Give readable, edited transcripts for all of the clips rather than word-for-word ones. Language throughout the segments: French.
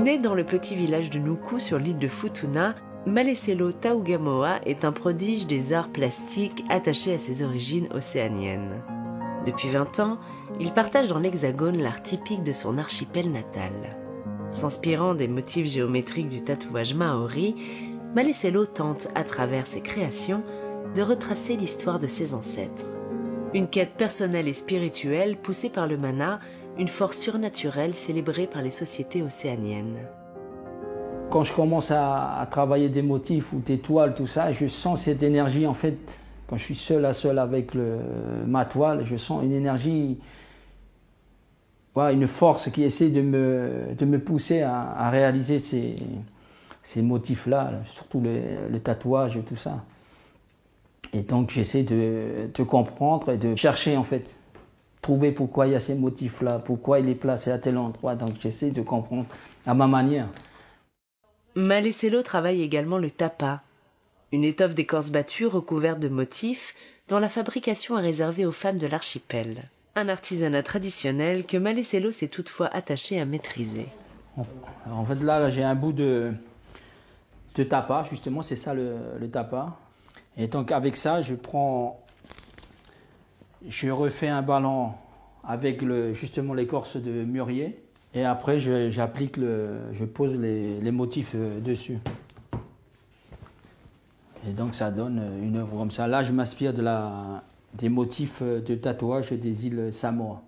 Né dans le petit village de Nuku sur l'île de Futuna, Maleselo Taugamoa est un prodige des arts plastiques attaché à ses origines océaniennes. Depuis 20 ans, il partage dans l'Hexagone l'art typique de son archipel natal. S'inspirant des motifs géométriques du tatouage maori, Maleselo tente, à travers ses créations, de retracer l'histoire de ses ancêtres. Une quête personnelle et spirituelle poussée par le mana, une force surnaturelle célébrée par les sociétés océaniennes. Quand je commence à travailler des motifs ou des toiles, tout ça, je sens cette énergie en fait. Quand je suis seul à seul avec ma toile, je sens une énergie, voilà, une force qui essaie de me pousser à réaliser ces motifs-là, surtout le tatouage et tout ça. Et donc j'essaie de comprendre et de chercher en fait, trouver pourquoi il y a ces motifs-là, pourquoi il est placé à tel endroit. Donc j'essaie de comprendre à ma manière. Maleselo travaille également le tapa, une étoffe d'écorce battue recouverte de motifs dont la fabrication est réservée aux femmes de l'archipel. Un artisanat traditionnel que Maleselo s'est toutefois attaché à maîtriser. En fait là j'ai un bout de tapa, justement c'est ça le tapa. Et donc avec ça je refais un ballon avec justement l'écorce de mûrier. Et après, je pose les motifs dessus. Et donc, ça donne une œuvre comme ça. Là, je m'inspire des motifs de tatouage des îles Samoa.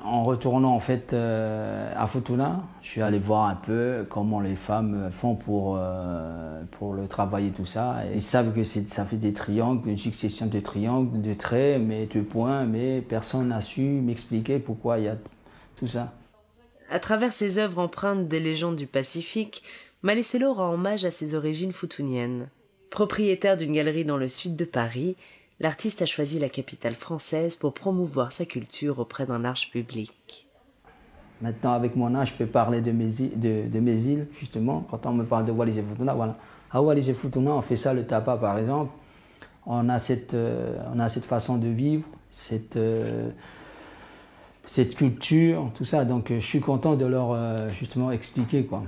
En retournant en fait à Futuna, je suis allé voir un peu comment les femmes font pour le travail et tout ça. Et ils savent que ça fait des triangles, une succession de triangles, de traits, mais de points, mais personne n'a su m'expliquer pourquoi il y a tout ça. À travers ses œuvres empreintes des légendes du Pacifique, Maleselo rend hommage à ses origines futuniennes. Propriétaire d'une galerie dans le sud de Paris, l'artiste a choisi la capitale française pour promouvoir sa culture auprès d'un large public. Maintenant, avec mon âge, je peux parler de mes îles, justement. Quand on me parle de Wallis et Futuna, voilà. À Wallis et Futuna, on fait ça, le tapa, par exemple. On a cette façon de vivre, cette culture, tout ça. Donc, je suis content de leur, justement, expliquer, quoi.